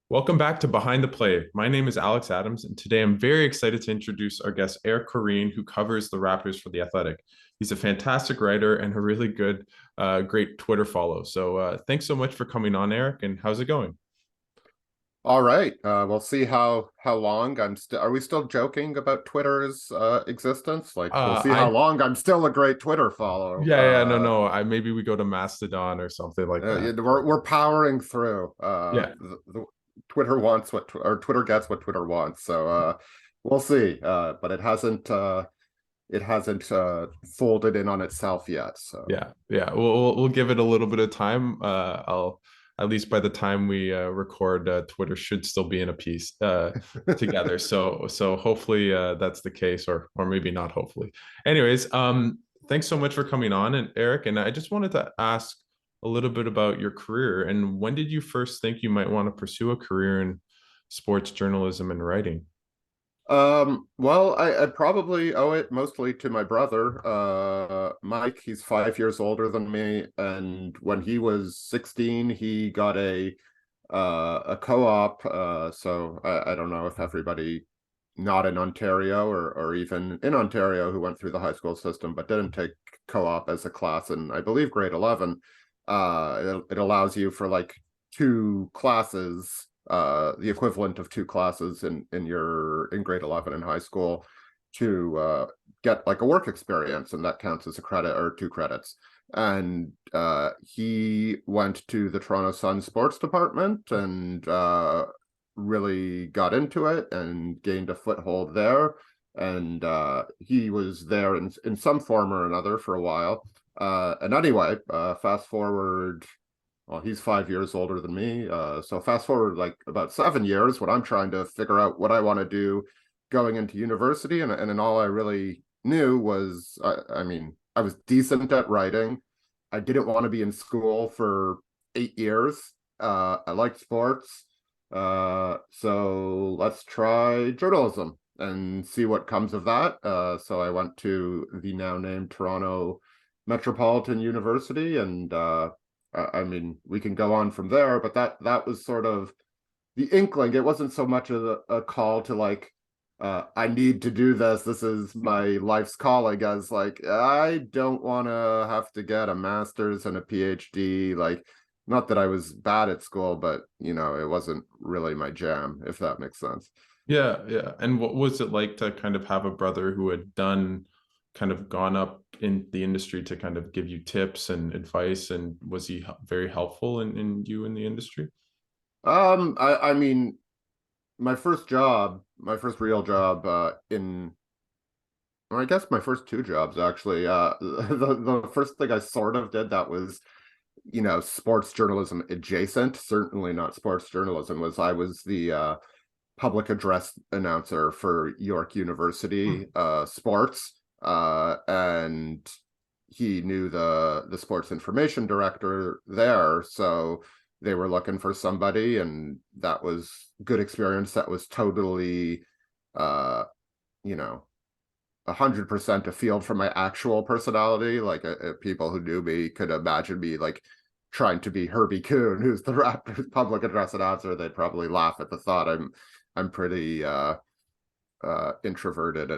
Welcome back to Behind the Play. My name is Alex Adams, and today I'm very excited to introduce our guest, Eric Koreen, who covers the Raptors for The Athletic. He's a fantastic writer and a really good, great Twitter follow. So thanks so much for coming on, Eric, and how's it going? All right. We'll see how long I'm still. Are we still joking about Twitter's existence? Like, we'll see how I long I'm still a great Twitter follow. Yeah, no, no. I maybe we go to Mastodon or something like that. Yeah, we're powering through. Yeah, The Twitter wants what or Twitter gets what Twitter wants. So we'll see. But it hasn't folded in on itself yet. So yeah. We'll give it a little bit of time. I'll at least by the time we record, Twitter should still be in a piece together. So hopefully that's the case, or maybe not. Hopefully. Anyways, thanks so much for coming on, and Eric. And I just wanted to ask a little bit about your career and when did you first think you might want to pursue a career in sports journalism and writing? well, I probably owe it mostly to my brother, Mike. He's 5 years older than me, and when he was 16, he got a co-op. So I don't know if everybody not in Ontario or even in Ontario who went through the high school system but didn't take co-op as a class in, I believe, grade 11. It allows you for like two classes, the equivalent of two classes in grade 11 in high school to get like a work experience, and that counts as a credit or 2 credits. And he went to the Toronto Sun sports department and really got into it and gained a foothold there. And he was there in some form or another for a while. And anyway, fast forward, well, he's 5 years older than me. So fast forward like about 7 years when I'm trying to figure out what I want to do going into university. And then all I really knew was, I mean, I was decent at writing. I didn't want to be in school for 8 years. I liked sports. So let's try journalism and see what comes of that. So I went to the now named Toronto Metropolitan University, and I mean, we can go on from there, but that was sort of the inkling. It wasn't so much of a call to like, I need to do this. This is my life's calling. As like, I don't want to have to get a master's and a PhD. Like, not that I was bad at school, but it wasn't really my jam, if that makes sense. Yeah. And what was it like to kind of have a brother who had kind of gone up in the industry to kind of give you tips and advice? And was he very helpful in you in the industry? I mean, my first real job, or I guess my first two jobs actually. The first thing I sort of did that was, sports journalism adjacent, certainly not sports journalism, was I was the public address announcer for York Hmm. University sports. And he knew the sports information director there, so they were looking for somebody, and that was good experience. That was totally uh you know 100% a field from my actual personality. Like, people who knew me could imagine me like trying to be Herbie Kuhn, who's the Raptors public address announcer. They'd probably laugh at the thought. I'm pretty introverted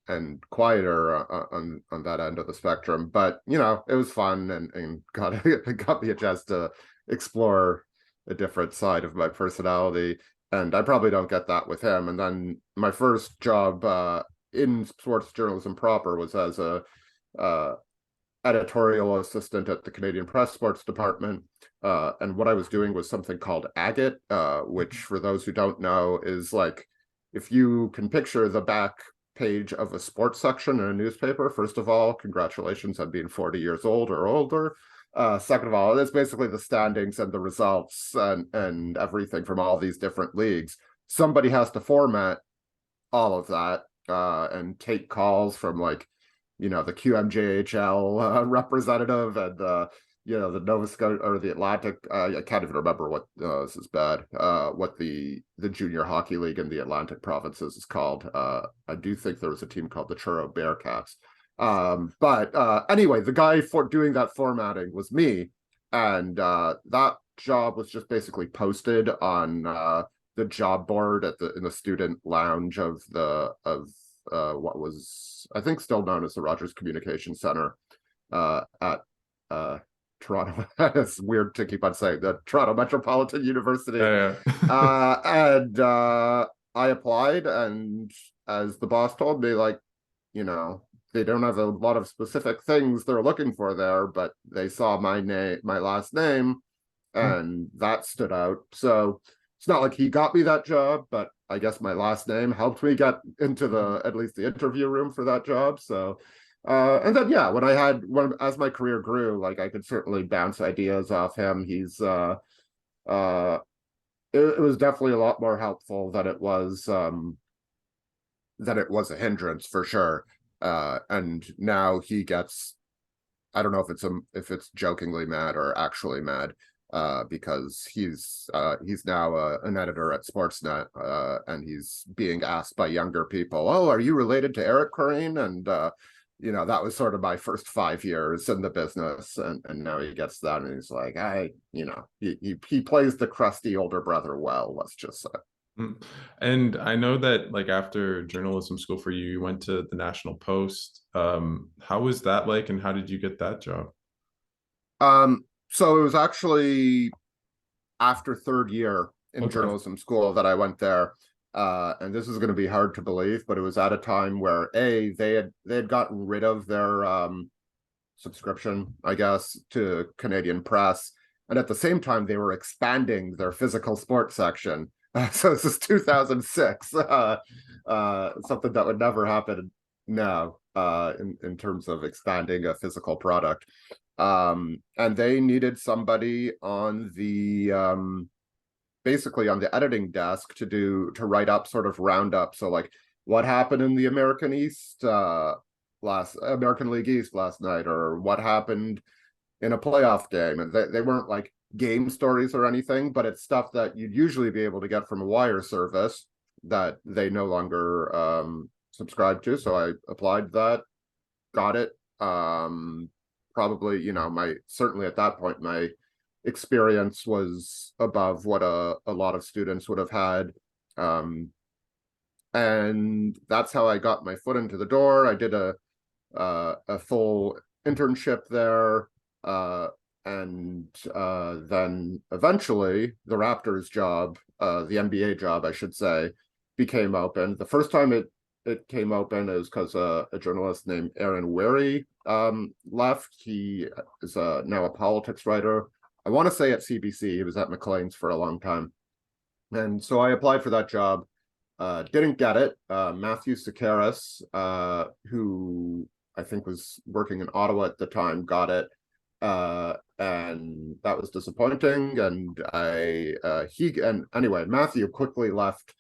and quieter on that end of the spectrum. But it was fun, and got me a chance to explore a different side of my personality. And I probably don't get that with him. And then my first job in sports journalism proper was as a uh, editorial assistant at the Canadian Press Sports Department. And what I was doing was something called agate, which, for those who don't know, is like, if you can picture the back page of a sports section in a newspaper. First of all, congratulations on being 40 years old or older. Second of all, it's basically the standings and the results and everything from all these different leagues. Somebody has to format all of that and take calls from, like, the QMJHL representative, and the Nova Scotia or the Atlantic. I can't even remember what, this is bad. What the junior hockey league in the Atlantic provinces is called. I do think there was a team called the Truro Bearcats. But anyway, the guy for doing that formatting was me, and that job was just basically posted on the job board in the student lounge of what was, I think, still known as the Rogers Communication Center at Toronto. It's weird to keep on saying the Toronto Metropolitan University. Yeah, And I applied, and as the boss told me, like, they don't have a lot of specific things they're looking for there, but they saw my last name, and that stood out. So it's not like he got me that job, but I guess my last name helped me get into at least the interview room for that job. So and then yeah, as my career grew, like, I could certainly bounce ideas off him. Uh it was definitely a lot more helpful than it was a hindrance, for sure. And now he gets, I don't know if it's jokingly mad or actually mad, because he's now an editor at Sportsnet, and he's being asked by younger people, "Oh, are you related to Eric Koreen?" And that was sort of my first 5 years in the business, and now he gets that, and he's like, he plays the crusty older brother well, let's just say. And I know that, like, after journalism school for you, you went to the National Post. How was that like, and how did you get that job? So it was actually after third year in Okay. journalism school that I went there. And this is going to be hard to believe, but it was at a time where they had gotten rid of their subscription, I guess, to Canadian Press, and at the same time they were expanding their physical sports section. So this is 2006, something that would never happen now, in terms of expanding a physical product. And they needed somebody on the basically on the editing desk to write up sort of roundup. So, like, what happened in the American League East last night, or what happened in a playoff game. And they weren't like game stories or anything, but it's stuff that you'd usually be able to get from a wire service that they no longer subscribe to. So I applied that, got it. Probably, certainly at that point, my experience was above what a lot of students would have had. And that's how I got my foot into the door. I did a full internship there. And then eventually the Raptors job, the NBA job, I should say, became open. The first time it came open is because a journalist named Aaron Weary left. He is now a politics writer. I want to say at CBC. He was at Maclean's for a long time. And so I applied for that job. Didn't get it. Matthew Sakaris, who I think was working in Ottawa at the time, got it. And that was disappointing. And anyway, Matthew quickly left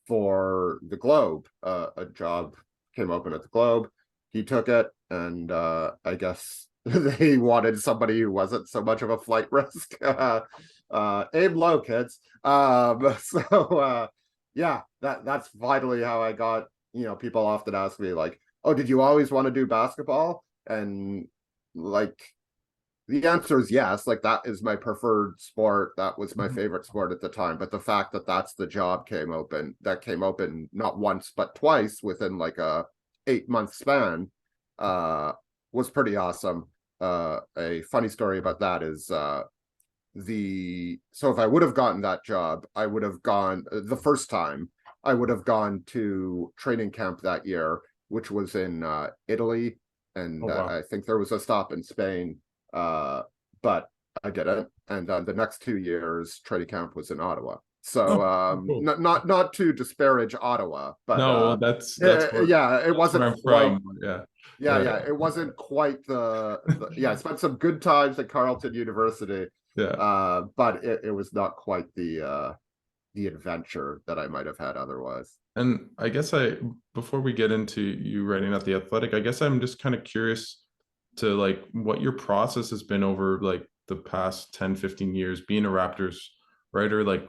for the Globe. A job came open at the Globe. He took it, and I guess they wanted somebody who wasn't so much of a flight risk. Aim low, kids. Yeah, that's finally how I got. People often ask me, like, "Oh, did you always want to do basketball?" And, like, the answer is yes. Like, that is my preferred sport. That was my favorite sport at the time. But the fact that that's the job came open not once but twice within like a 8-month span, was pretty awesome. A funny story about that is so if I would have gotten that job, I would have gone the first time. I would have gone to training camp that year, which was in Italy, and Oh, wow. I think there was a stop in Spain. But I didn't, and the next 2 years training camp was in Ottawa. So Cool. not to disparage Ottawa, but No, well, yeah, it that's where wasn't I'm quite. from. Yeah. Yeah, it wasn't quite yeah. I spent some good times at Carleton University, Yeah. but it was not quite the adventure that I might have had otherwise. And I guess before we get into you writing at the Athletic, I guess I'm just kind of curious to, like, what your process has been over, like, the past 10, 15 years being a Raptors writer. Like,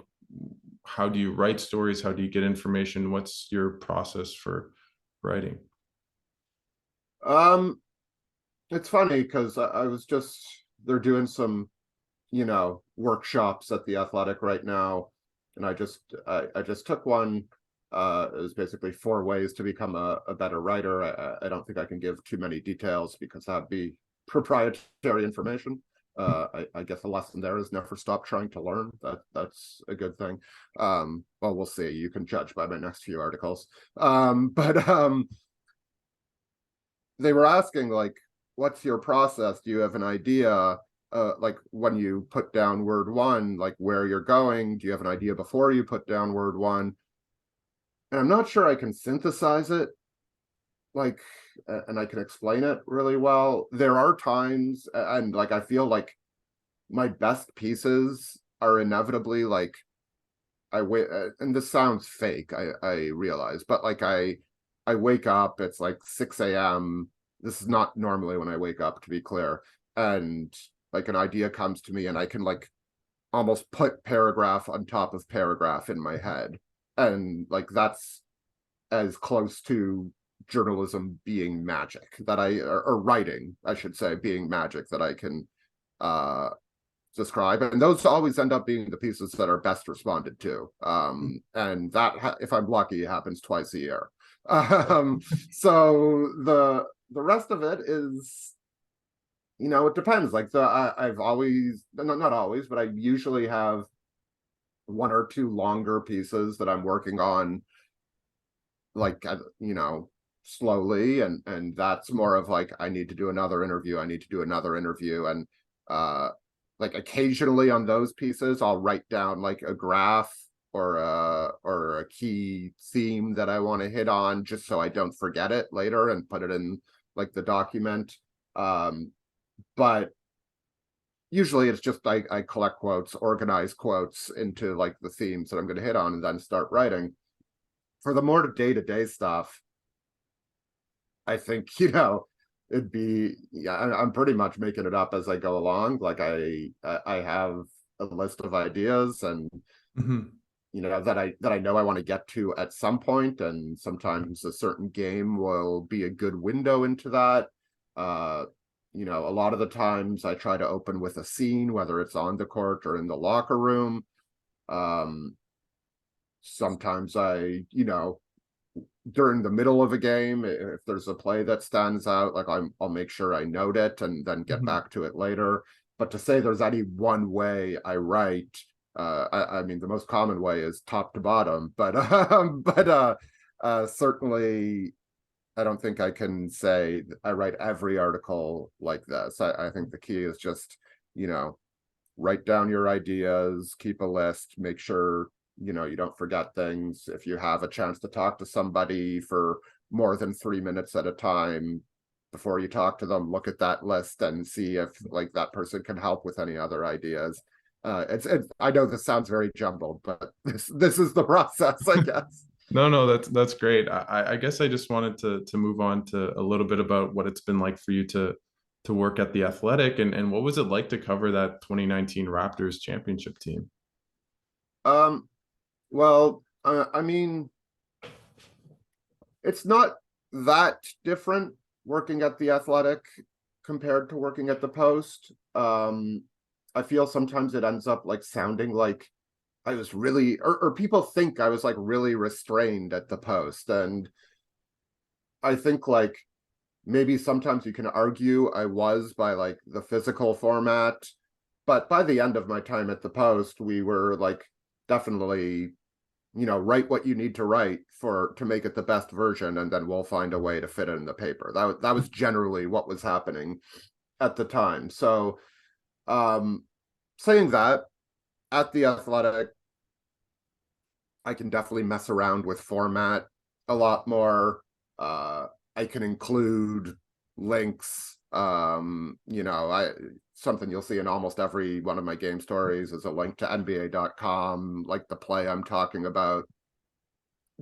how do you write stories? How do you get information? What's your process for writing? It's funny because they're doing some, workshops at the Athletic right now, and I just took one. It was basically 4 ways to become a better writer. I don't think I can give too many details because that'd be proprietary information. I guess the lesson there is never stop trying to learn. That's a good thing. Well, we'll see. You can judge by my next few articles. But they were asking, like, what's your process? Do you have an idea? Like when you put down word one, like where you're going? Do you have an idea before you put down word one? And I'm not sure I can synthesize it, like, and I can explain it really well. There are times, and like I feel like my best pieces are inevitably like I wait, and this sounds fake, I realize, but like I wake up, it's like 6 a.m. This is not normally when I wake up, to be clear, and like an idea comes to me, and I can like almost put paragraph on top of paragraph in my head, and like that's as close to journalism being magic that or writing, I should say, being magic that I can describe. And those always end up being the pieces that are best responded to. And that, if I'm lucky, happens twice a year. So the rest of it is, it depends. Like I've always, not always, but I usually have 1 or 2 longer pieces that I'm working on, like, slowly, and that's more of like I need to do another interview, and like occasionally on those pieces I'll write down like a graph or a key theme that I want to hit on, just so I don't forget it later and put it in like the document. But usually it's just I collect quotes, organize quotes into like the themes that I'm going to hit on, and then start writing. For the more day-to-day stuff, I think, it'd be, I'm pretty much making it up as I go along. Like I have a list of ideas, and that I know I want to get to at some point, and sometimes a certain game will be a good window into that. A lot of the times I try to open with a scene, whether it's on the court or in the locker room. Sometimes during the middle of a game, if there's a play that stands out, like I'll make sure I note it and then get back to it later. But to say there's any one way I write, I mean, the most common way is top to bottom, but certainly I don't think I can say I write every article like this. I think the key is just, write down your ideas, keep a list, make sure you don't forget things. If you have a chance to talk to somebody for more than 3 minutes at a time, before you talk to them, look at that list and see if like that person can help with any other ideas. I know this sounds very jumbled, but this is the process, I guess. No, that's great. I guess I just wanted to move on to a little bit about what it's been like for you to work at the Athletic, and what was it like to cover that 2019 Raptors championship team? Well, I mean, it's not that different working at the Athletic compared to working at the Post. I feel sometimes it ends up like sounding like I was really, or people think I was like really restrained at the Post. And I think like maybe sometimes you can argue I was by like the physical format, but by the end of my time at the Post, we were like definitely, write what you need to write to make it the best version, and then we'll find a way to fit it in the paper. That was generally what was happening at the time. So saying that, at the Athletic, I can definitely mess around with format a lot more. I can include links. Something you'll see in almost every one of my game stories is a link to NBA.com, like the play I'm talking about,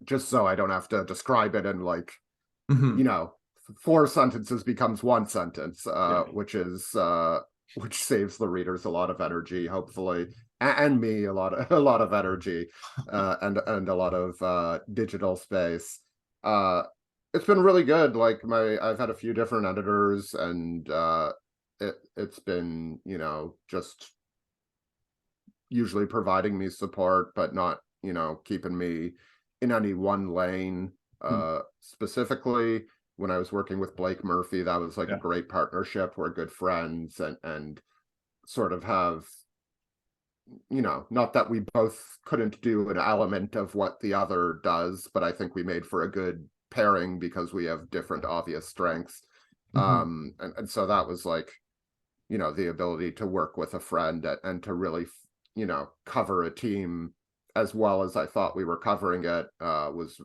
just so I don't have to describe it in like, 4 sentences becomes 1 sentence, which saves the readers a lot of energy, hopefully, and me a lot of energy, and a lot of digital space. It's been really good. Like I've had a few different editors, and it's been, just usually providing me support, but not, keeping me in any one lane. Specifically, when I was working with Blake Murphy, that was like a Yeah. great partnership. We're good friends, and sort of have, not that we both couldn't do an element of what the other does, but I think we made for a good pairing because we have different obvious strengths. Mhm. And so that was like, the ability to work with a friend and to really, cover a team as well as I thought we were covering it, was,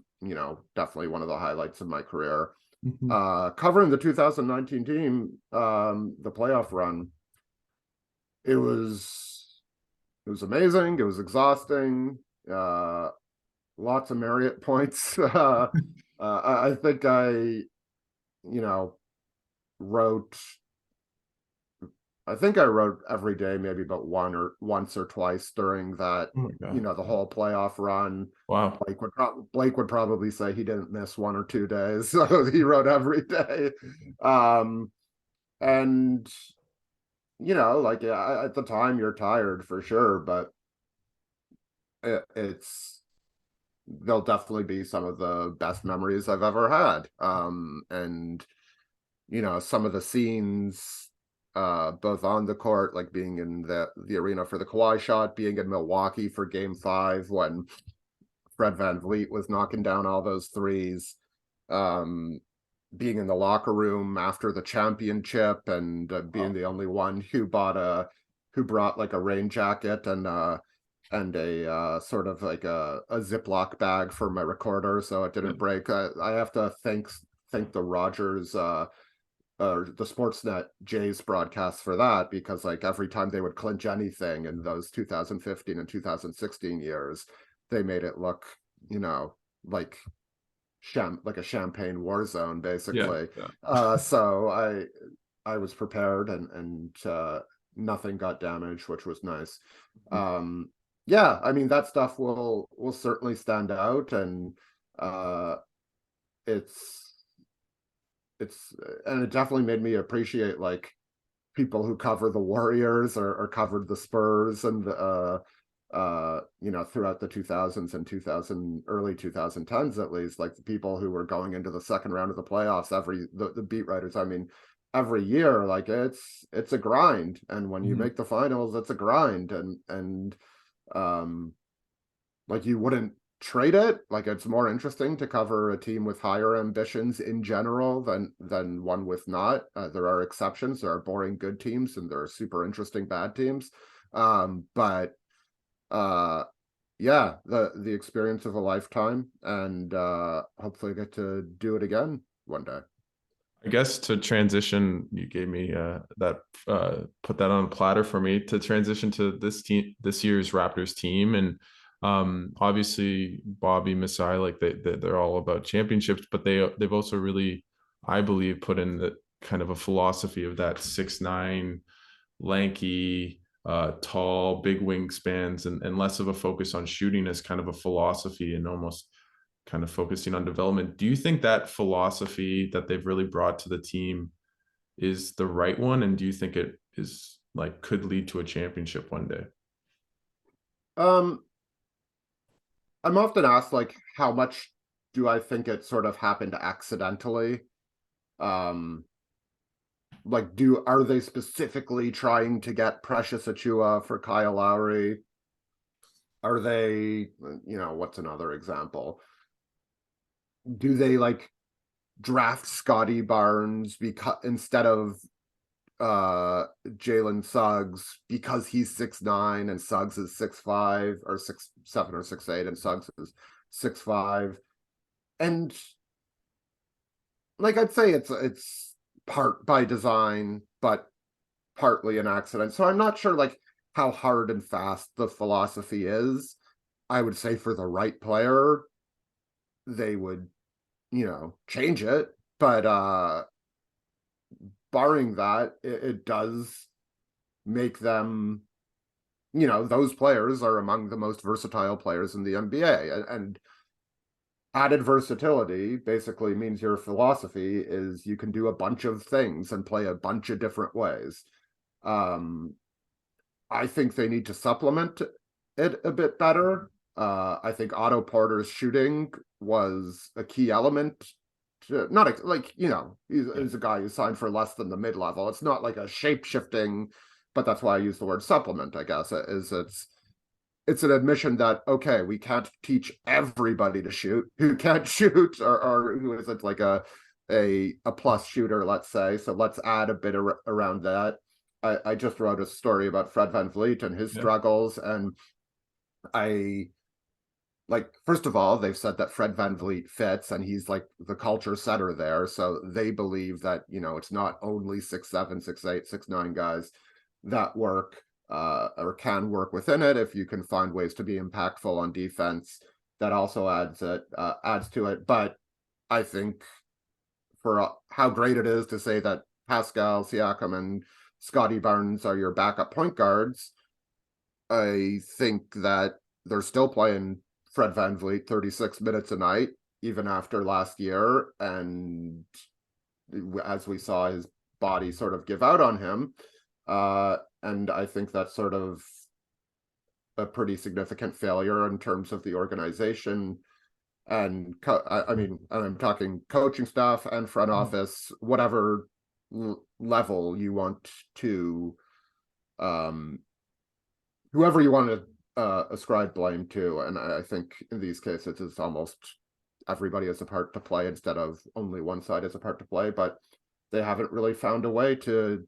definitely one of the highlights of my career. Mhm. Covering the 2019 team, the playoff run, it was amazing. It was exhausting. Lots of Marriott points. I think wrote. I think I wrote every day, maybe but once or twice during that. Oh my God. The whole playoff run. Wow. Blake would probably say he didn't miss 1 or 2 days, so he wrote every day. Um, and like, yeah, at the time you're tired for sure, but it's they'll definitely be some of the best memories I've ever had. And some of the scenes, both on the court, like being in the arena for the Kawhi shot, being in Milwaukee for Game 5 when Fred VanVleet was knocking down all those threes, um, being in the locker room after the championship, and being Wow. the only one who brought like a rain jacket and a sort of like a Ziploc bag for my recorder so it Yeah. didn't break. I have to thank the Rogers, or the Sportsnet Jays broadcast for that, because like every time they would clinch anything in those 2015 and 2016 years, they made it look, like like a champagne war zone Yeah. basically. Yeah. So I was prepared, and nothing got damaged, which was nice. Um, yeah, I mean that stuff will certainly stand out, and uh, it's it's and it definitely made me appreciate like people who cover the Warriors, or covered the Spurs, and throughout the 2000s and 2000 early 2010s, at least, like the people who were going into the second round of the playoffs, the beat writers, I mean, every year, like it's a grind, and when you Mhm. make the finals, it's a grind, and um like you wouldn't trade it. Like it's more interesting to cover a team with higher ambitions in general than one with not. There are exceptions. There are boring good teams, and there are super interesting bad teams. But uh yeah, the experience of a lifetime, and hopefully I get to do it again one day. I guess to transition, you gave me that put that on a platter for me to transition to this team, this year's Raptors team, and obviously Bobby, Masai, like they're all about championships, but they've also really, I believe, put in the kind of a philosophy of that 6'9", lanky, tall, big wingspans, and less of a focus on shooting as kind of a philosophy, and almost kind of focusing on development. Do you think that philosophy that they've really brought to the team is the right one? And do you think it is like could lead to a championship one day? Um, I'm often asked like how much do I think it sort of happened accidentally? Um, like are they specifically trying to get Precious Achua for Kyle Lowry? Are they, what's another example? Do they like draft Scottie Barnes because instead of Jalen Suggs, because he's 6'9" and Suggs is 6'5", or 6'7" or 6'8", and Suggs is 6'5"? And like I'd say it's part by design, but partly an accident. So I'm not sure like how hard and fast the philosophy is. I would say for the right player, they would, change it. But barring that, it does make them, those players are among the most versatile players in the NBA. And added versatility basically means your philosophy is you can do a bunch of things and play a bunch of different ways. Um, I think they need to supplement it a bit better. I think Otto Porter's shooting was a key element. Not like, he's a guy who signed for less than the mid-level. It's not like a shape-shifting, but that's why I use the word supplement, I guess, it's an admission that, okay, we can't teach everybody to shoot who can't shoot or who isn't like a plus shooter, let's say. So let's add a bit around that. I just wrote a story about Fred VanVleet and his struggles, and first of all, they've said that Fred VanVleet fits and he's like the culture setter there. So they believe that, it's not only 6'7", 6'8", 6'9" guys that work or can work within it. If you can find ways to be impactful on defense, that also adds to it. But I think for how great it is to say that Pascal Siakam and Scottie Barnes are your backup point guards, I think that they're still playing Fred VanVleet 36 minutes a night, even after last year. And as we saw his body sort of give out on him, and I think that's sort of a pretty significant failure in terms of the organization. And I'm talking coaching staff and front office, whatever level you want to, whoever you want to ascribe blame to. And I think in these cases, it's almost everybody has a part to play instead of only one side has a part to play. But they haven't really found a way to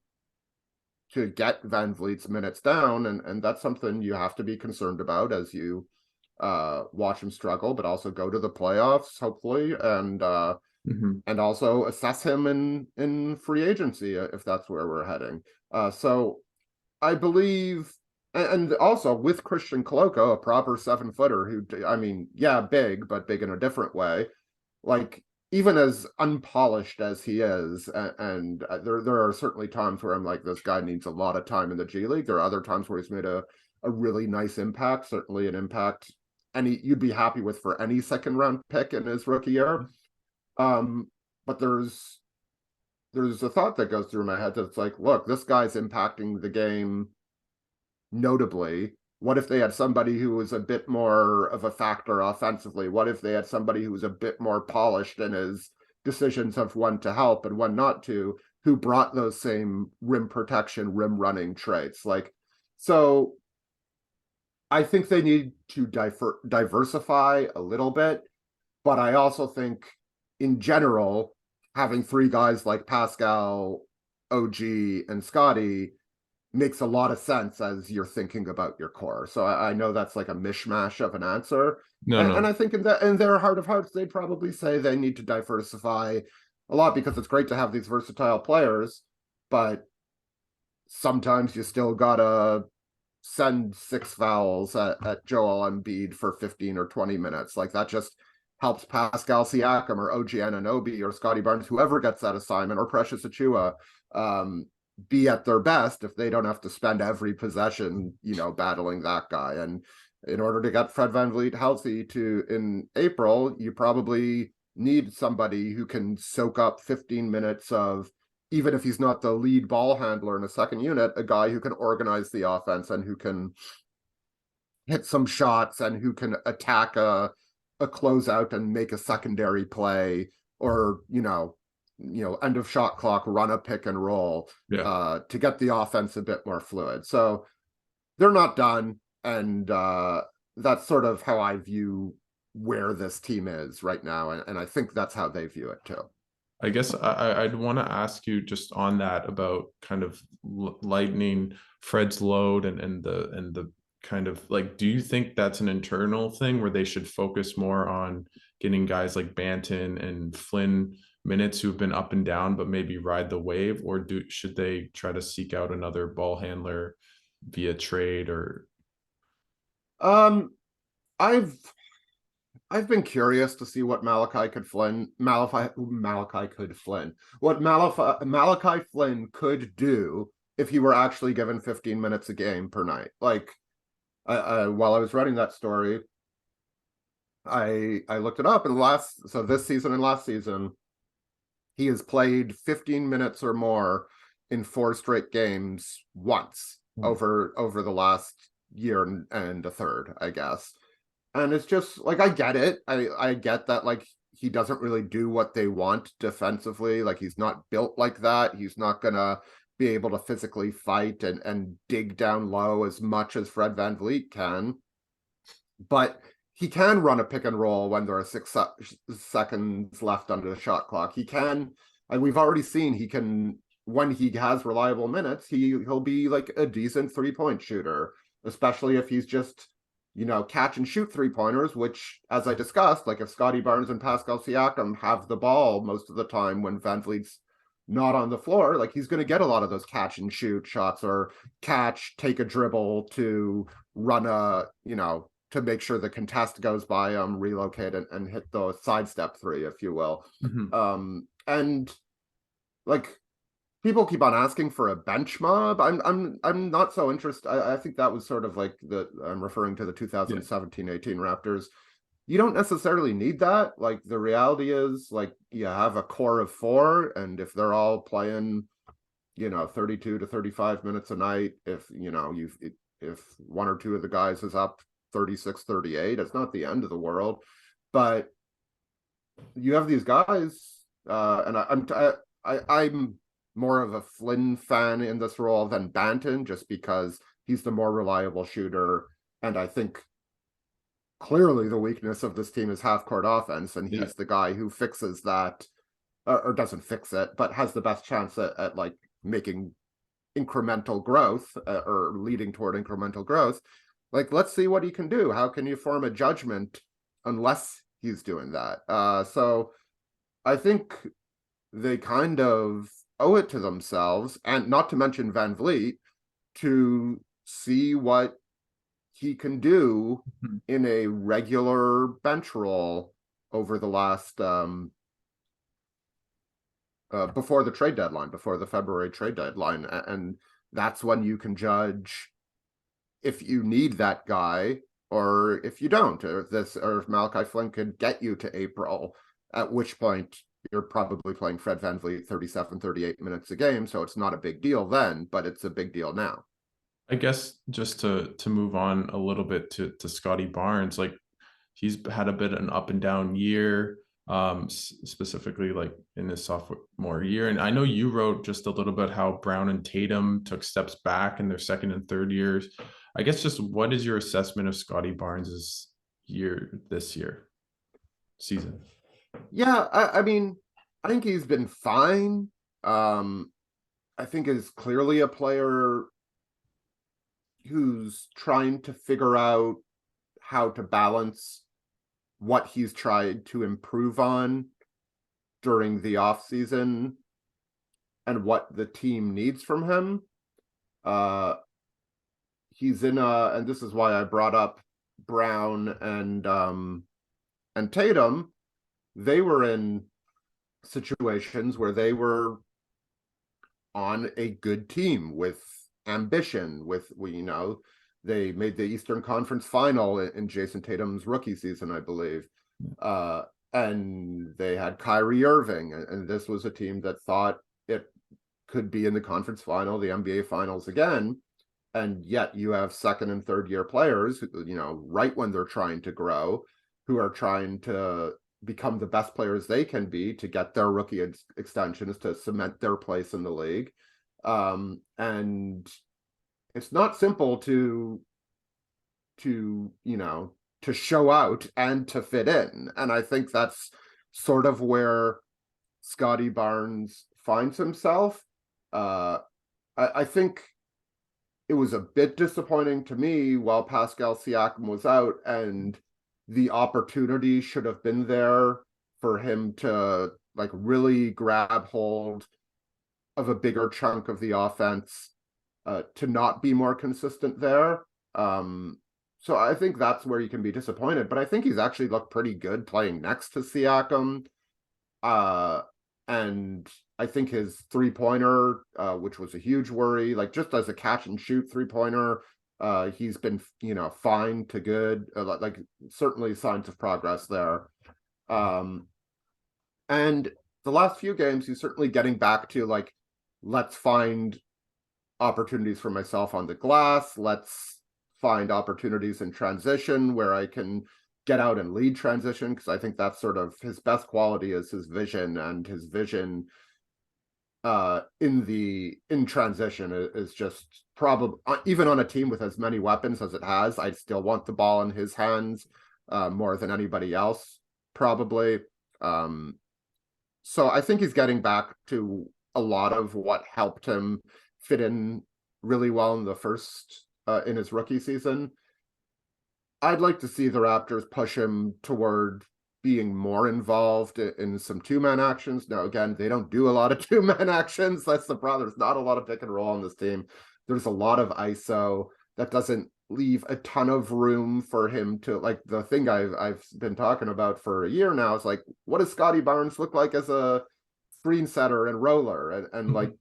get VanVleet's minutes down, and that's something you have to be concerned about as you watch him struggle, but also go to the playoffs, hopefully, and also assess him in free agency if that's where we're heading. So I believe, and also with Christian Koloko, a proper 7-footer who, big, but big in a different way. Like, even as unpolished as he is, and there are certainly times where I'm like, this guy needs a lot of time in the G League. There are other times where he's made a really nice impact, certainly an impact you'd be happy with for any second round pick in his rookie year. But there's a thought that goes through my head that's like, look, this guy's impacting the game notably. What if they had somebody who was a bit more of a factor offensively? What if they had somebody who was a bit more polished in his decisions of when to help and when not to, who brought those same rim protection, rim running traits? So I think they need to diversify a little bit, but I also think in general, having three guys like Pascal, OG, and Scottie makes a lot of sense as you're thinking about your core. So I know that's like a mishmash of an answer. And I think in their heart of hearts, they'd probably say they need to diversify a lot because it's great to have these versatile players, but sometimes you still gotta send 6 fouls at Joel Embiid for 15 or 20 minutes. Like, that just helps Pascal Siakam or OG Anunoby or Scottie Barnes, whoever gets that assignment, or Precious Achua, be at their best if they don't have to spend every possession, battling that guy. And in order to get Fred VanVleet healthy in April, you probably need somebody who can soak up 15 minutes of, even if he's not the lead ball handler in a second unit, a guy who can organize the offense and who can hit some shots and who can attack a closeout and make a secondary play, or, end of shot clock, run a pick and roll to get the offense a bit more fluid. So they're not done. And that's sort of how I view where this team is right now. And I think that's how they view it too. I guess I'd want to ask you just on that about kind of lightening Fred's load and the kind of like, do you think that's an internal thing where they should focus more on getting guys like Banton and Flynn minutes who've been up and down, but maybe ride the wave, or should they try to seek out another ball handler via trade? Or I've been curious to see what Malachi Flynn could do if he were actually given 15 minutes a game per night. Like, while I was writing that story, I looked it up, and this season and last season, he has played 15 minutes or more in 4 straight games once over the last year and a third, I guess. And it's just like, I get it. I get that, like, he doesn't really do what they want defensively. Like, he's not built like that. He's not gonna be able to physically fight and dig down low as much as Fred VanVleet can. But he can run a pick and roll when there are 6 seconds left under the shot clock. He can, and we've already seen he can, when he has reliable minutes, he'll be like a decent 3-point shooter, especially if he's just, catch and shoot 3-pointers, which, as I discussed, like if Scottie Barnes and Pascal Siakam have the ball most of the time when VanVleet's not on the floor, like he's going to get a lot of those catch and shoot shots, or take a dribble to run to make sure the contest goes by him, relocate and hit the sidestep three, if you will. And like, people keep on asking for a bench mob. I'm not so interested. I think that was sort of like I'm referring to the 2017-18 Raptors. You don't necessarily need that. Like, the reality is, like, you have a core of 4, and if they're all playing, 32 to 35 minutes a night, if one or two of the guys is up 36, 38, it's not the end of the world. But you have these guys, and I'm more of a Flynn fan in this role than Banton, just because he's the more reliable shooter, and I think clearly the weakness of this team is half-court offense, and he's the guy who fixes that, or doesn't fix it, but has the best chance at like making incremental growth, or leading toward incremental growth. Like, let's see what he can do. How can you form a judgment unless he's doing that? So I think they kind of owe it to themselves, and not to mention VanVleet, to see what he can do in a regular bench role over the last before the trade deadline, before the February trade deadline. And that's when you can judge if you need that guy, or if you don't, or if Malachi Flynn could get you to April, at which point you're probably playing Fred VanVleet 37, 38 minutes a game. So it's not a big deal then, but it's a big deal now. I guess just to move on a little bit to Scottie Barnes, like he's had a bit of an up and down year, specifically like in his sophomore year. And I know you wrote just a little bit how Brown and Tatum took steps back in their second and third years. I guess just what is your assessment of Scottie Barnes's this season? Yeah, I mean, I think he's been fine. I think is clearly a player who's trying to figure out how to balance what he's tried to improve on during the off season and what the team needs from him. He's in and this is why I brought up Brown and Tatum. They were in situations where they were on a good team with ambition, they made the Eastern Conference Final in Jason Tatum's rookie season, I believe. And they had Kyrie Irving, and this was a team that thought it could be in the conference final, the NBA finals again. And yet you have second and third year players, right when they're trying to grow, who are trying to become the best players they can be to get their rookie extensions, to cement their place in the league. And it's not simple to show out and to fit in. And I think that's sort of where Scottie Barnes finds himself. I think it was a bit disappointing to me while Pascal Siakam was out, and the opportunity should have been there for him to like really grab hold of a bigger chunk of the offense, to not be more consistent there. So I think that's where you can be disappointed, but I think he's actually looked pretty good playing next to Siakam. And I think his 3-pointer, which was a huge worry, like just as a catch and shoot 3-pointer, he's been, fine to good, like certainly signs of progress there. And the last few games, he's certainly getting back to like, let's find opportunities for myself on the glass. Let's find opportunities in transition where I can get out and lead transition, because I think that's sort of his best quality is his vision, and his vision in transition is just probably, even on a team with as many weapons as it has, I still want the ball in his hands more than anybody else, probably. So I think he's getting back to a lot of what helped him fit in really well in the first in his rookie season. I'd like to see the Raptors push him toward being more involved in some two-man actions. Now, again, they don't do a lot of two-man actions. That's the problem. There's not a lot of pick and roll on this team. There's a lot of ISO that doesn't leave a ton of room for him to, like, the thing I've been talking about for a year now is like, what does Scottie Barnes look like as a screen setter and roller? And like,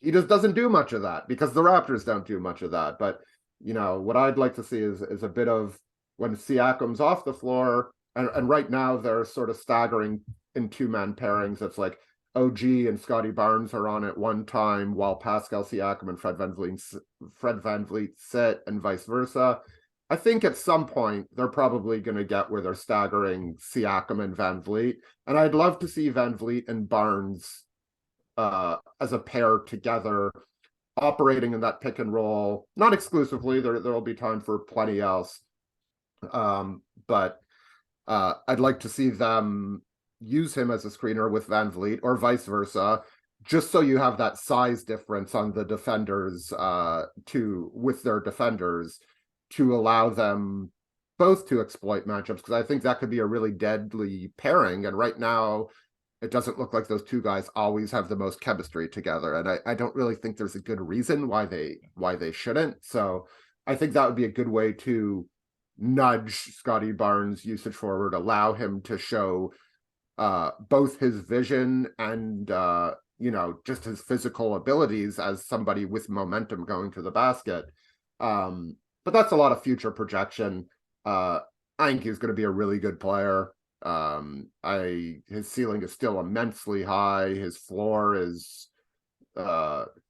he just doesn't do much of that because the Raptors don't do much of that. But, you know, what I'd like to see is a bit of when Siakam's off the floor, and right now they're sort of staggering in two-man pairings. It's like OG and Scottie Barnes are on at one time while Pascal Siakam and Fred Vanvleet sit, and vice versa. I think at some point they're probably going to get where they're staggering Siakam and Vanvleet, and I'd love to see Vanvleet and Barnes as a pair together, operating in that pick and roll. Not exclusively, there'll be time for plenty else. But I'd like to see them use him as a screener with VanVleet, or vice versa, just so you have that size difference on the defenders with their defenders, to allow them both to exploit matchups, because I think that could be a really deadly pairing. And right now, it doesn't look like those two guys always have the most chemistry together, and I don't really think there's a good reason why they shouldn't. So I think that would be a good way to nudge Scottie Barnes' usage forward, allow him to show both his vision and just his physical abilities as somebody with momentum going to the basket. But that's a lot of future projection. I think he's going to be a really good player. His ceiling is still immensely high. His floor is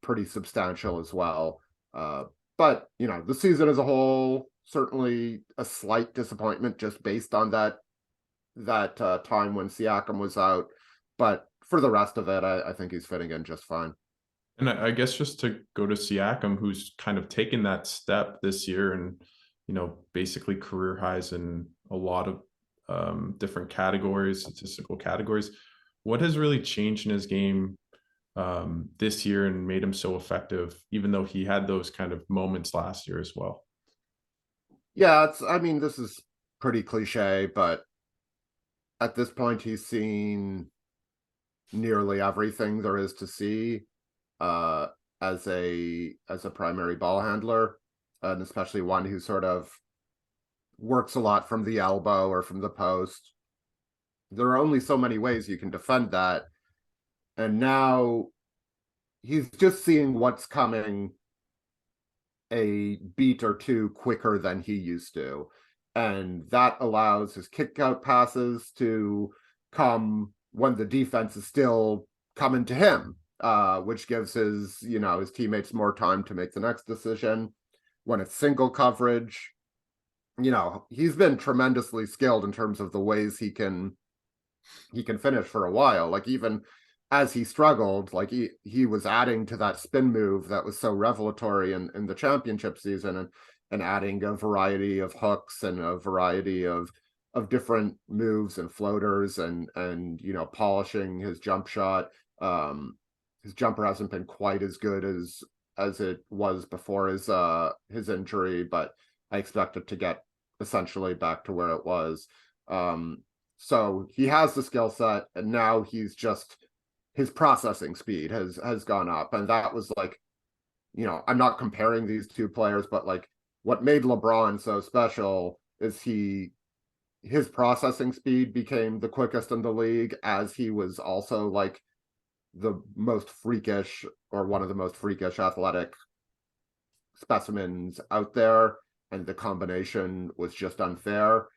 pretty substantial as well. But the season as a whole, certainly a slight disappointment just based on that time when Siakam was out. But for the rest of it, I think he's fitting in just fine. And I guess just to go to Siakam, who's kind of taken that step this year and, basically career highs in a lot of different categories, statistical categories. What has really changed in his game this year and made him so effective, even though he had those kind of moments last year as well? Yeah, this is pretty cliche, but at this point, he's seen nearly everything there is to see as a primary ball handler, and especially one who sort of works a lot from the elbow or from the post. There are only so many ways you can defend that, and now he's just seeing what's coming a beat or two quicker than he used to. And that allows his kick out passes to come when the defense is still coming to him, which gives his teammates more time to make the next decision. When it's single coverage, he's been tremendously skilled in terms of the ways he can finish for a while. Like, even as he struggled, like he was adding to that spin move that was so revelatory in the championship season, and adding a variety of hooks and a variety of different moves and floaters, and polishing his jump shot. His jumper hasn't been quite as good as it was before his injury, but I expect it to get essentially back to where it was. So he has the skill set, and now his processing speed has gone up. And that was like, I'm not comparing these two players, but like, what made LeBron so special is his processing speed became the quickest in the league, as he was also like the most freakish, or one of the most freakish athletic specimens out there, and the combination was just unfair.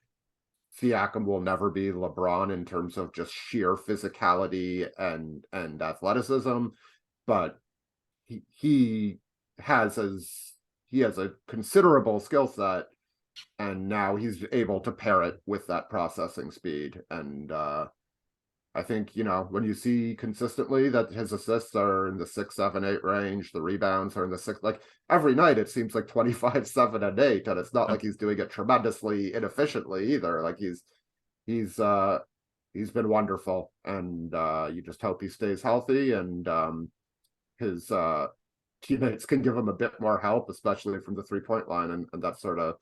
Siakam will never be LeBron in terms of just sheer physicality and athleticism, but he has he has a considerable skill set, and now he's able to pair it with that processing speed. And I think, when you see consistently that his assists are in the 6, 7, 8 range, the rebounds are in the 6, like every night it seems like 25, 7, and 8, and it's not like he's doing it tremendously inefficiently either. Like he's been wonderful, and you just hope he stays healthy, and his teammates can give him a bit more help, especially from the 3-point line, and that sort of,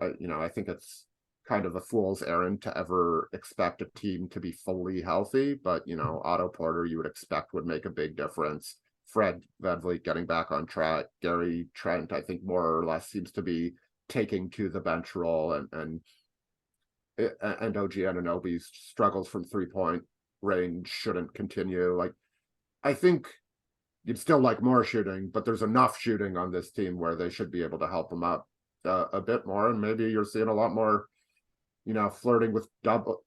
I think it's kind of a fool's errand to ever expect a team to be fully healthy, but Otto Porter you would expect would make a big difference. Fred Vanvleet getting back on track. Gary Trent, I think, more or less seems to be taking to the bench role, and OG Anunoby's struggles from 3-point range shouldn't continue. Like, I think you'd still like more shooting, but there's enough shooting on this team where they should be able to help them up a bit more, and maybe you're seeing a lot more flirting with double,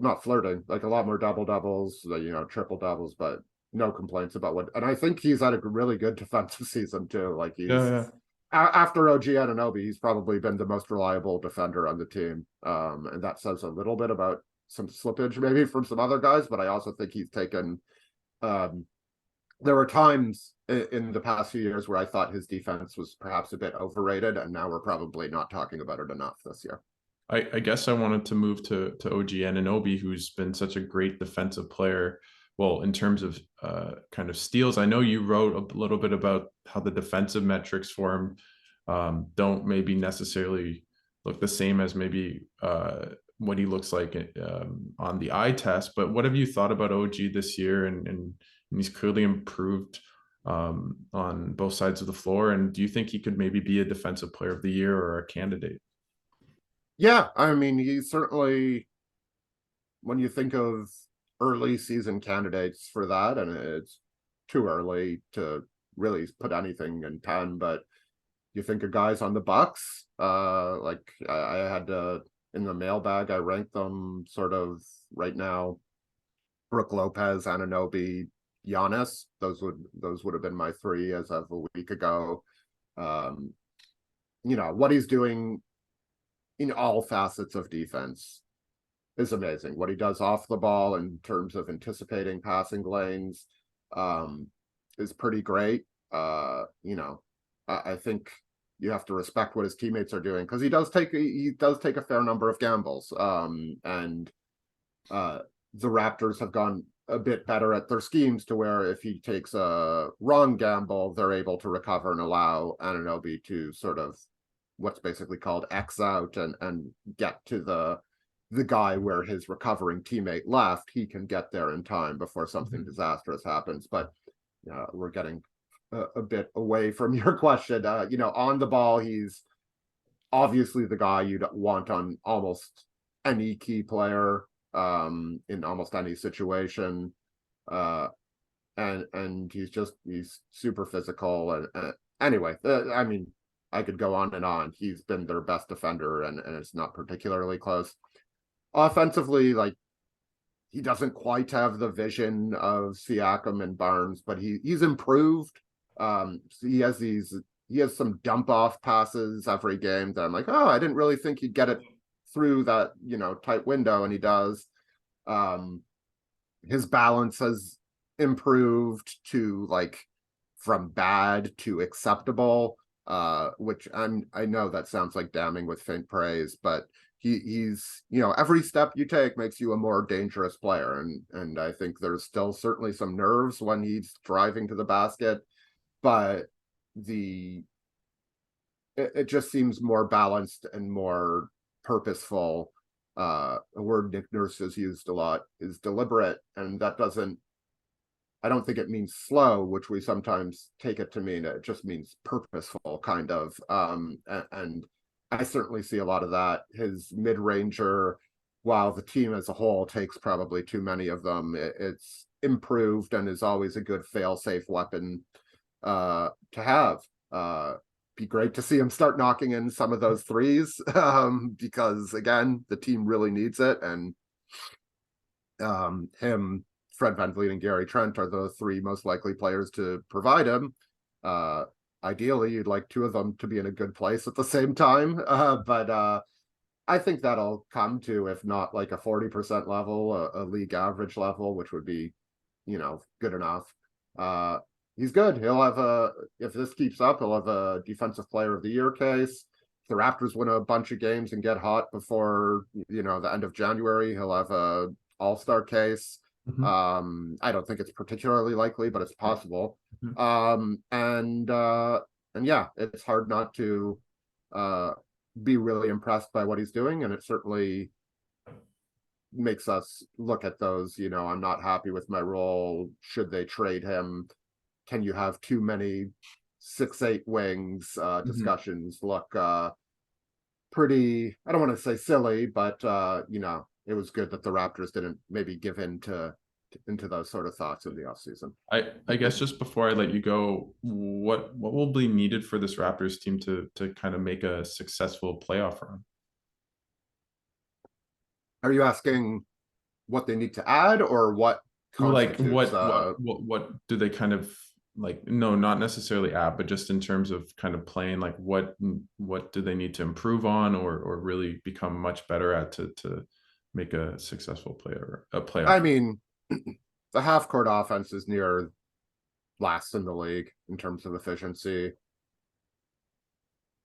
not flirting, like a lot more double doubles, triple doubles, but no complaints about what. And I think he's had a really good defensive season too. Like Yeah. after OG Anunoby, he's probably been the most reliable defender on the team. And that says a little bit about some slippage maybe from some other guys, but I also think he's taken. There were times in the past few years where I thought his defense was perhaps a bit overrated, and now we're probably not talking about it enough this year. I guess I wanted to move to OG Anunoby, who's been such a great defensive player. Well, in terms of kind of steals, I know you wrote a little bit about how the defensive metrics for him don't maybe necessarily look the same as maybe what he looks like on the eye test. But what have you thought about OG this year? And he's clearly improved on both sides of the floor. And do you think he could maybe be a defensive player of the year or a candidate? Yeah, I mean, he's certainly, when you think of early season candidates for that, and it's too early to really put anything in 10, but you think of guys on the Bucks, like I had in the mailbag, I ranked them sort of right now: Brook Lopez, Anunoby, Giannis. Those would have been my 3 as of a week ago. What he's doing in all facets of defense is amazing. What he does off the ball in terms of anticipating passing lanes is pretty great. I think you have to respect what his teammates are doing, because he does take a fair number of gambles. And the Raptors have gone a bit better at their schemes to where if he takes a wrong gamble, they're able to recover and allow Anunoby to sort of what's basically called X out and get to the guy where his recovering teammate left. He can get there in time before something disastrous happens. But we're getting a bit away from your question. On the ball, he's obviously the guy you'd want on almost any key player in almost any situation. And he's super physical. And anyway, I mean, I could go on and on. He's been their best defender, and it's not particularly close. Offensively, like, he doesn't quite have the vision of Siakam and Barnes, but he's improved. He has some dump off passes every game that I'm like, oh, I didn't really think he'd get it through that tight window, and he does. His balance has improved to, like, from bad to acceptable. Which I know that sounds like damning with faint praise, but he's every step you take makes you a more dangerous player, and I think there's still certainly some nerves when he's driving to the basket, but it just seems more balanced and more purposeful. A word Nick Nurse has used a lot is deliberate, and that doesn't, I don't think it means slow, which we sometimes take it to mean. It just means purposeful, kind of. And I certainly see a lot of that. His mid-ranger, while the team as a whole takes probably too many of them, it's improved and is always a good fail-safe weapon to have. Be great to see him start knocking in some of those threes, because, again, the team really needs it. And him, Fred VanVleet, and Gary Trent are the 3 most likely players to provide him. ideally you'd like two of them to be in a good place at the same time. But I think that'll come to, if not like a 40% level, a league average level, which would be, good enough. He's good. He'll have if this keeps up, he'll have a defensive player of the year case. If the Raptors win a bunch of games and get hot before, the end of January, he'll have a all-star case. Mhm. I don't think it's particularly likely, but it's possible. Mhm. And yeah, it's hard not to be really impressed by what he's doing, and it certainly makes us look at those, I'm not happy with my role. Should they trade him? Can you have too many 6'8" wings? Mhm. Discussions look pretty, I don't want to say silly, but it was good that the Raptors didn't maybe give in into those sort of thoughts in the offseason. I guess just before I let you go, what will be needed for this Raptors team to kind of make a successful playoff run? Are you asking what they need to add, or what Like constitutes what do they kind of like, no, not necessarily app, but just in terms of kind of playing, like what do they need to improve on or really become much better at to make a successful player a I playoff? mean, the half court offense is near last in the league in terms of efficiency.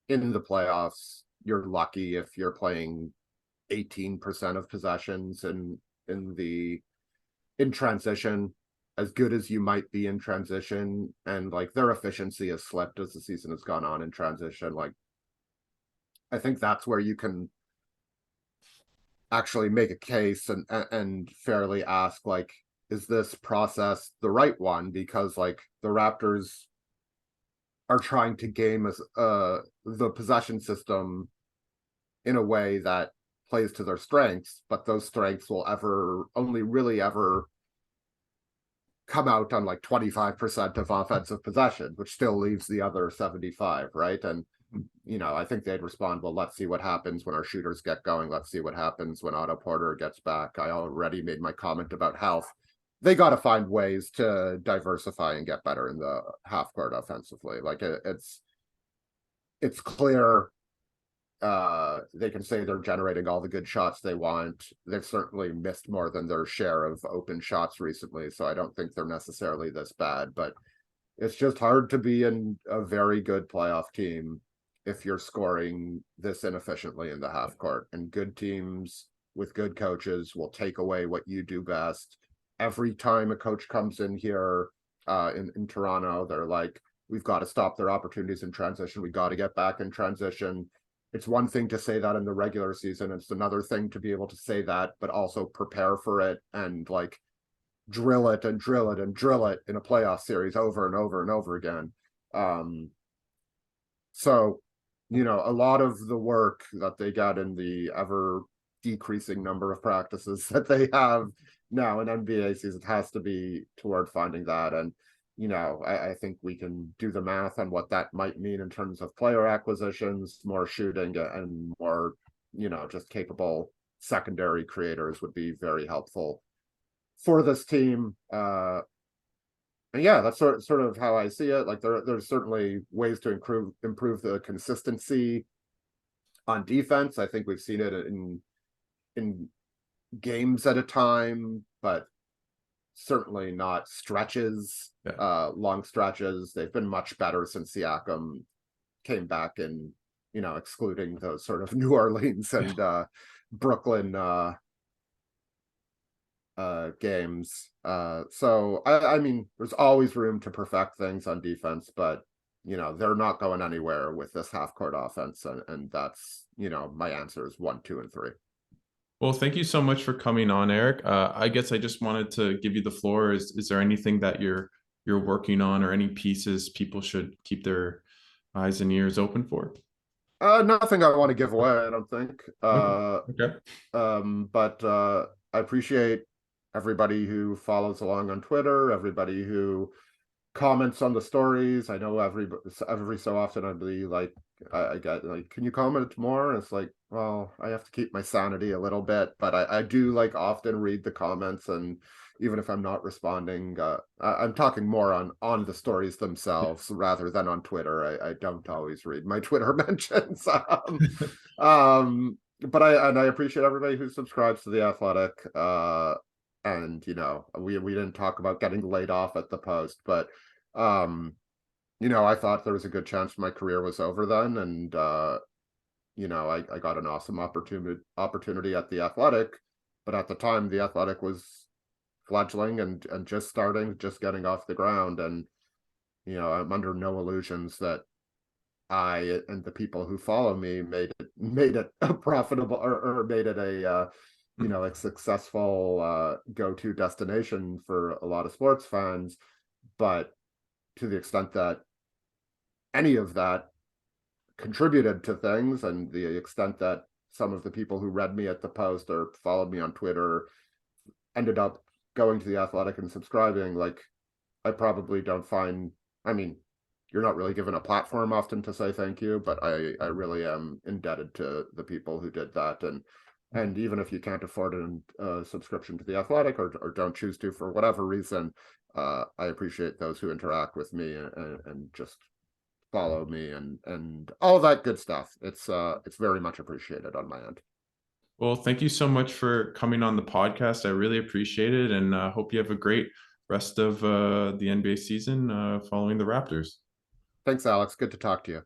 In the playoffs, you're lucky if you're playing 18% of possessions in transition, as good as you might be in transition, and like their efficiency has slipped as the season has gone on in transition. Like, I think that's where you can actually make a case and fairly ask, like, is this process the right one? Because like the Raptors are trying to game as the possession system in a way that plays to their strengths, but those strengths will only really ever come out on like 25% of offensive possession, which still leaves the other 75, right? And I think they'd respond, well, let's see what happens when our shooters get going. Let's see what happens when Otto Porter gets back. I already made my comment about health. They got to find ways to diversify and get better in the half court offensively. Like it's clear they can say they're generating all the good shots they want. They've certainly missed more than their share of open shots recently, so I don't think they're necessarily this bad, but it's just hard to be in a very good playoff team if you're scoring this inefficiently in the half court. And good teams with good coaches will take away what you do best. Every time a coach comes in here in Toronto, they're like, we've got to stop their opportunities in transition. We got to get back in transition. It's one thing to say that in the regular season. It's another thing to be able to say that, but also prepare for it and like drill it and drill it and drill it in a playoff series over and over and over again. So, a lot of the work that they got in the ever decreasing number of practices that they have now in NBA season has to be toward finding that. And, I think we can do the math on what that might mean in terms of player acquisitions, more shooting, and more, just capable secondary creators would be very helpful for this team. And yeah, that's sort of how I see it. Like there's certainly ways to improve the consistency on defense. I think we've seen it in games at a time, but certainly not stretches, Yeah. long stretches. They've been much better since Siakam came back, and excluding those sort of New Orleans and Brooklyn games. So I mean, there's always room to perfect things on defense, but they're not going anywhere with this half court offense, and that's my answer is 1, 2, and 3. Well, thank you so much for coming on, Eric. I guess I just wanted to give you the floor. Is there anything that you're working on or any pieces people should keep their eyes and ears open for? Nothing I want to give away, I don't think. Okay. Okay. But I appreciate everybody who follows along on Twitter, everybody who comments on the stories. I know every so often I'd be like, I get like, can you comment more? And it's like, well, I have to keep my sanity a little bit, but I do like often read the comments, and even if I'm not responding. I'm talking more on the stories themselves rather than on Twitter. I don't always read my Twitter mentions. But I appreciate everybody who subscribes to The Athletic. And we didn't talk about getting laid off at the Post, but I thought there was a good chance my career was over then, and I got an awesome opportunity at The Athletic, but at the time The Athletic was fledgling and just starting, just getting off the ground, and I'm under no illusions that I and the people who follow me made it a profitable or made it a successful go-to destination for a lot of sports fans. But to the extent that any of that contributed to things, and the extent that some of the people who read me at the Post or followed me on Twitter ended up going to The Athletic and subscribing, like, I probably don't find, I mean, you're not really given a platform often to say thank you, but I really am indebted to the people who did that. And even if you can't afford a subscription to The Athletic, or don't choose to for whatever reason, I appreciate those who interact with me and just follow me and all that good stuff. It's very much appreciated on my end. Well, thank you so much for coming on the podcast. I really appreciate it, and hope you have a great rest of the NBA season following the Raptors. Thanks, Alex. Good to talk to you.